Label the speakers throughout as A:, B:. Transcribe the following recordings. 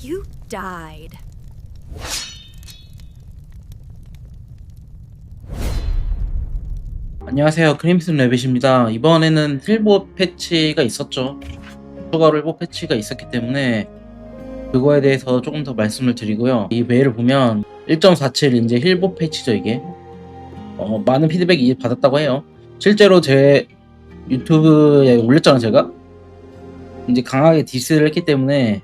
A: You died.
B: 안녕하세요. 크림슨 레빗입니다. 이번에는 힐봇 패치가 있었죠. 추가로 힐봇 패치가 있었기 때문에 그거에 대해서 조금 더 말씀을 드리고요. 이 메일을 보면 1.47 이제 힐봇 패치죠 이게. 많은 피드백이 받았다고 해요. 실제로 제 유튜브에 올렸잖아요 제가. 이제 강하게 디스를 했기 때문에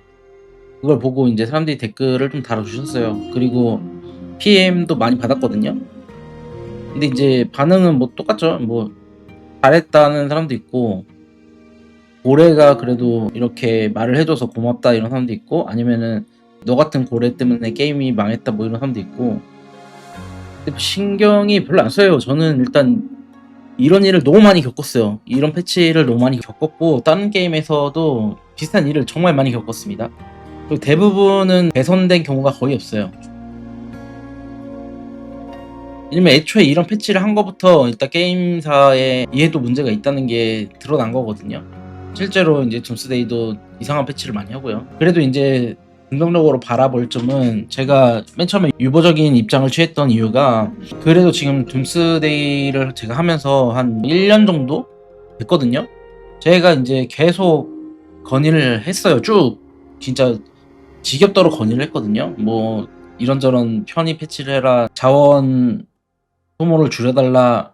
B: 그걸 보고 이제 사람들이 댓글을 좀 달아주셨어요. 그리고 PM도 많이 받았거든요. 근데 이제 반응은 뭐 똑같죠. 뭐 잘했다는 사람도 있고 고래가 그래도 이렇게 말을 해줘서 고맙다 이런 사람도 있고 아니면은 너 같은 고래 때문에 게임이 망했다 뭐 이런 사람도 있고 근데 신경이 별로 안 써요. 저는 일단 이런 일을 너무 많이 겪었어요. 이런 패치를 너무 많이 겪었고 다른 게임에서도 비슷한 일을 정말 많이 겪었습니다. 그리고 대부분은 개선된 경우가 거의 없어요. 왜냐면 애초에 이런 패치를 한 거부터 일단 게임사의 이해도 문제가 있다는 게 드러난 거거든요. 실제로 이제 둠스데이도 이상한 패치를 많이 하고요. 그래도 이제 긍정적으로 바라볼 점은 제가 맨 처음에 유보적인 입장을 취했던 이유가 그래도 지금 둠스데이를 제가 하면서 한 1년 정도 됐거든요. 제가 이제 계속 건의를 했어요. 쭉 진짜 지겹도록 건의를 했거든요. 뭐 이런저런 편의 패치를 해라, 자원 소모를 줄여달라,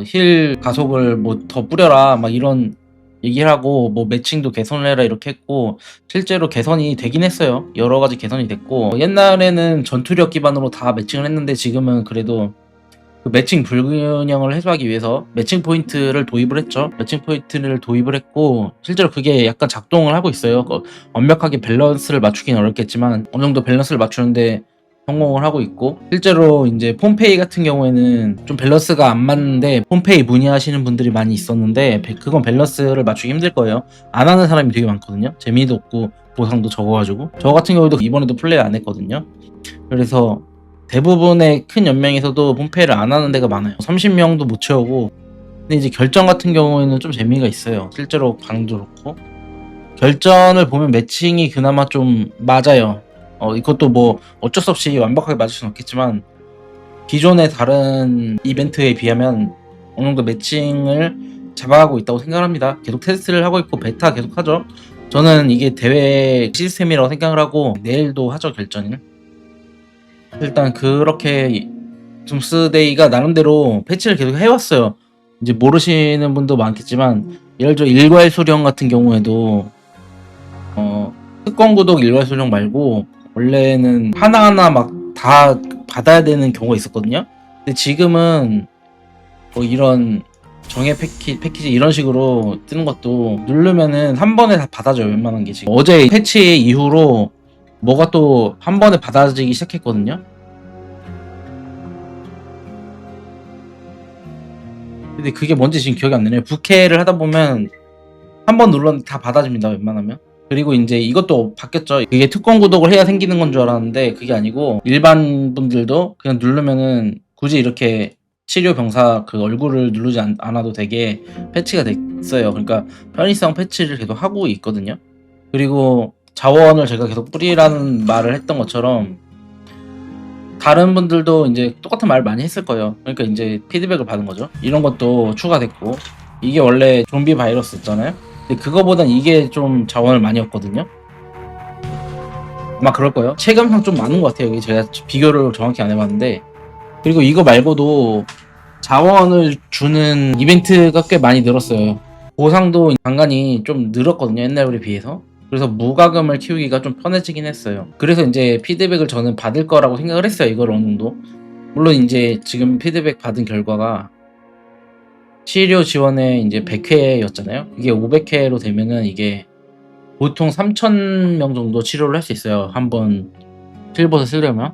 B: 힐 가속을 뭐 더 뿌려라, 막 이런 얘기를 하고, 뭐 매칭도 개선을 해라 이렇게 했고, 실제로 개선이 되긴 했어요. 여러 가지 개선이 됐고, 옛날에는 전투력 기반으로 다 매칭을 했는데 지금은 그래도 그 매칭 불균형을 해소하기 위해서 매칭 포인트를 도입을 했죠. 매칭 포인트를 도입을 했고 실제로 그게 약간 작동을 하고 있어요. 완벽하게 밸런스를 맞추긴 어렵겠지만 어느 정도 밸런스를 맞추는데 성공을 하고 있고 실제로 이제 폼페이 같은 경우에는 좀 밸런스가 안 맞는데 폼페이 문의하시는 분들이 많이 있었는데 그건 밸런스를 맞추기 힘들 거예요. 안 하는 사람이 되게 많거든요. 재미도 없고 보상도 적어가지고 저 같은 경우도 이번에도 플레이 안 했거든요. 그래서 대부분의 큰 연맹에서도 홈페이를 안 하는 데가 많아요. 30명도 못 채우고. 근데 이제 결전 같은 경우에는 좀 재미가 있어요. 실제로 방도 그렇고. 결전을 보면 매칭이 그나마 좀 맞아요. 이것도 뭐 어쩔 수 없이 완벽하게 맞을 수는 없겠지만 기존의 다른 이벤트에 비하면 어느 정도 매칭을 잡아가고 있다고 생각합니다. 계속 테스트를 하고 있고 베타 계속 하죠. 저는 이게 대회 시스템이라고 생각을 하고 내일도 하죠 결전을. 일단 그렇게 둠스데이가 나름대로 패치를 계속 해왔어요. 이제 모르시는 분도 많겠지만 예를 들어 일괄수령 같은 경우에도 특권 구독 일괄수령 말고 원래는 하나하나 막 다 받아야 되는 경우가 있었거든요. 근데 지금은 뭐 이런 정예 패키지 이런 식으로 뜨는 것도 누르면은 한 번에 다 받아줘요. 웬만한 게 지금 어제 패치 이후로 뭐가 또 한 번에 받아지기 시작했거든요. 근데 그게 뭔지 지금 기억이 안 나네요. 부캐를 하다 보면 한 번 눌렀는데 다 받아집니다. 웬만하면. 그리고 이제 이것도 바뀌었죠. 이게 특권 구독을 해야 생기는 건 줄 알았는데 그게 아니고 일반 분들도 그냥 누르면은 굳이 이렇게 치료 병사 그 얼굴을 누르지 않아도 되게 패치가 됐어요. 그러니까 편의성 패치를 계속 하고 있거든요. 그리고 자원을 제가 계속 뿌리라는 말을 했던 것처럼 다른 분들도 이제 똑같은 말 많이 했을 거예요. 그러니까 이제 피드백을 받은 거죠. 이런 것도 추가됐고 이게 원래 좀비 바이러스였잖아요. 근데 그거보단 이게 좀 자원을 많이 얻거든요. 아마 그럴 거예요. 체감상 좀 많은 것 같아요. 여기 제가 비교를 정확히 안 해봤는데 그리고 이거 말고도 자원을 주는 이벤트가 꽤 많이 늘었어요. 보상도 간간히 좀 늘었거든요. 옛날에 비해서. 그래서 무과금을 키우기가 좀 편해지긴 했어요. 그래서 이제 피드백을 저는 받을 거라고 생각을 했어요. 이걸 어느 정도. 물론 이제 지금 피드백 받은 결과가 치료 지원에 이제 100회였잖아요. 이게 500회로 되면은 이게 보통 3,000명 정도 치료를 할 수 있어요. 한번 실버서 쓰려면.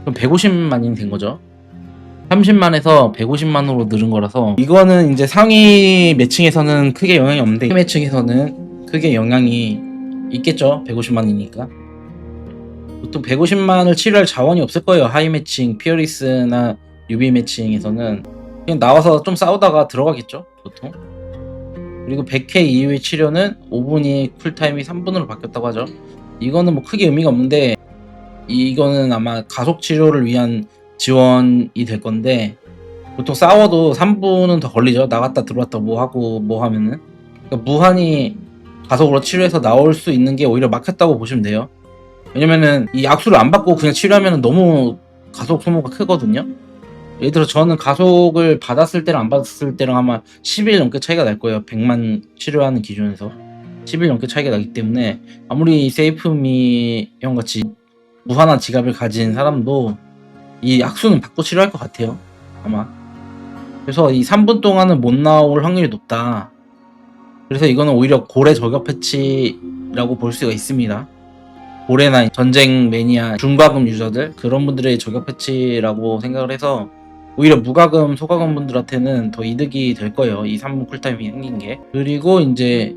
B: 그럼 150만이 된 거죠. 30만에서 150만으로 늘은 거라서 이거는 이제 상위 매칭에서는 크게 영향이 없는데 하위 매칭에서는 크게 영향이 있겠죠. 150만이니까. 보통 150만을 치료할 자원이 없을 거예요. 하위 매칭, 피어리스나 유비 매칭에서는 그냥 나와서 좀 싸우다가 들어가겠죠. 보통. 그리고 100회 이후의 치료는 5분이 쿨타임이 3분으로 바뀌었다고 하죠. 이거는 뭐 크게 의미가 없는데 이거는 아마 가속 치료를 위한 지원이 될 건데 보통 싸워도 3분은 더 걸리죠. 나갔다 들어왔다 뭐 하고 뭐 하면은. 그러니까 무한히 가속으로 치료해서 나올 수 있는 게 오히려 막혔다고 보시면 돼요. 왜냐면은 이 약수를 안 받고 그냥 치료하면 너무 가속 소모가 크거든요. 예를 들어 저는 가속을 받았을 때랑 안 받았을 때랑 아마 10일 넘게 차이가 날 거예요. 100만 치료하는 기준에서 10일 넘게 차이가 나기 때문에 아무리 세이프미 형 같이 무한한 지갑을 가진 사람도 이 약수는 받고 치료할 것 같아요. 아마. 그래서 이 3분 동안은 못 나올 확률이 높다. 그래서 이거는 오히려 고래 저격 패치라고 볼 수가 있습니다. 고래나 전쟁 매니아 중과금 유저들 그런 분들의 저격 패치라고 생각을 해서 오히려 무과금 소과금 분들한테는 더 이득이 될 거예요. 이 3분 쿨타임이 생긴 게. 그리고 이제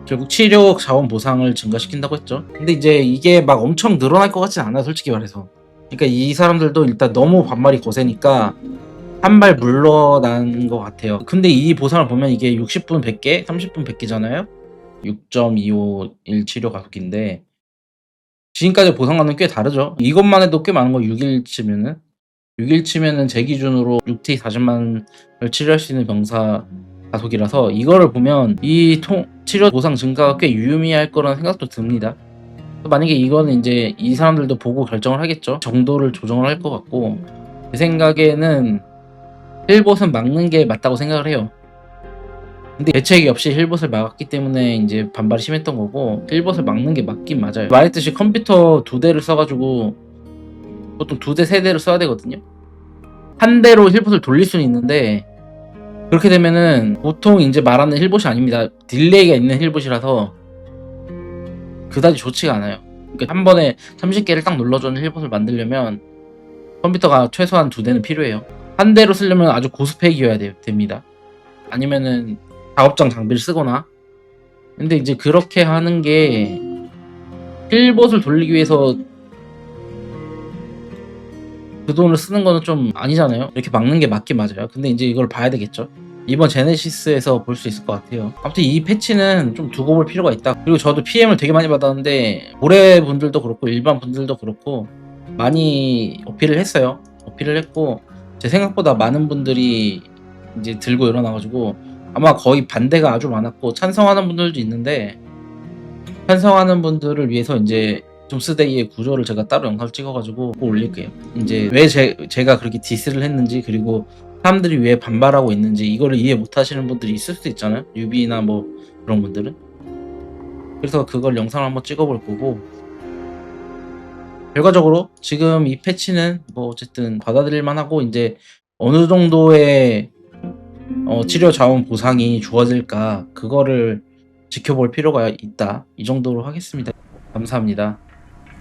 B: 결국 치료 자원 보상을 증가시킨다고 했죠. 근데 이제 이게 막 엄청 늘어날 것 같진 않아요, 솔직히 말해서. 그러니까 이 사람들도 일단 너무 반말이 거세니까 한 발 물러난 것 같아요. 근데 이 보상을 보면 이게 60분 100개, 30분 100개잖아요. 6.251 치료 가속인데 지금까지 보상과는 꽤 다르죠. 이것만 해도 꽤 많은 거. 6일 치면은 6일 치면은 제 기준으로 6T 40만을 치료할 수 있는 병사 가속이라서 이거를 보면 이 치료 보상 증가가 꽤 유의미할 거라는 생각도 듭니다. 만약에 이거는 이제 이 사람들도 보고 결정을 하겠죠. 정도를 조정을 할 것 같고 제 생각에는 힐봇은 막는 게 맞다고 생각을 해요. 근데 대책이 없이 힐봇을 막았기 때문에 이제 반발이 심했던 거고 힐봇을 막는 게 맞긴 맞아요. 말했듯이 컴퓨터 2대를 써가지고 보통 2대 3대를 써야 되거든요. 한 대로 힐봇을 돌릴 수는 있는데 그렇게 되면은 보통 이제 말하는 힐봇이 아닙니다. 딜레이가 있는 힐봇이라서 그다지 좋지가 않아요. 그러니까 한 번에 30개를 딱 눌러주는 힐봇을 만들려면 컴퓨터가 최소한 2대는 필요해요. 한 대로 쓰려면 아주 고스펙이어야 됩니다. 아니면은 작업장 장비를 쓰거나. 근데 이제 그렇게 하는 게 힐봇을 돌리기 위해서 그 돈을 쓰는 거는 좀 아니잖아요. 이렇게 막는 게 맞긴 맞아요. 근데 이제 이걸 봐야 되겠죠. 이번 제네시스에서 볼 수 있을 것 같아요. 아무튼 이 패치는 좀 두고 볼 필요가 있다. 그리고 저도 PM을 되게 많이 받았는데 고래 분들도 그렇고 일반 분들도 그렇고 많이 어필을 했어요. 어필을 했고 제 생각보다 많은 분들이 이제 들고 일어나가지고 아마 거의 반대가 아주 많았고 찬성하는 분들도 있는데 찬성하는 분들을 위해서 이제 둠스데이의 구조를 제가 따로 영상을 찍어가지고 올릴게요. 이제 왜 제가 그렇게 디스를 했는지 그리고 사람들이 왜 반발하고 있는지 이거를 이해 못하시는 분들이 있을 수도 있잖아요. 뉴비나 뭐 그런 분들은. 그래서 그걸 영상을 한번 찍어볼 거고 결과적으로 지금 이 패치는 뭐 어쨌든 받아들일 만하고 이제 어느 정도의 치료 자원 보상이 주어질까 그거를 지켜볼 필요가 있다. 이 정도로 하겠습니다. 감사합니다.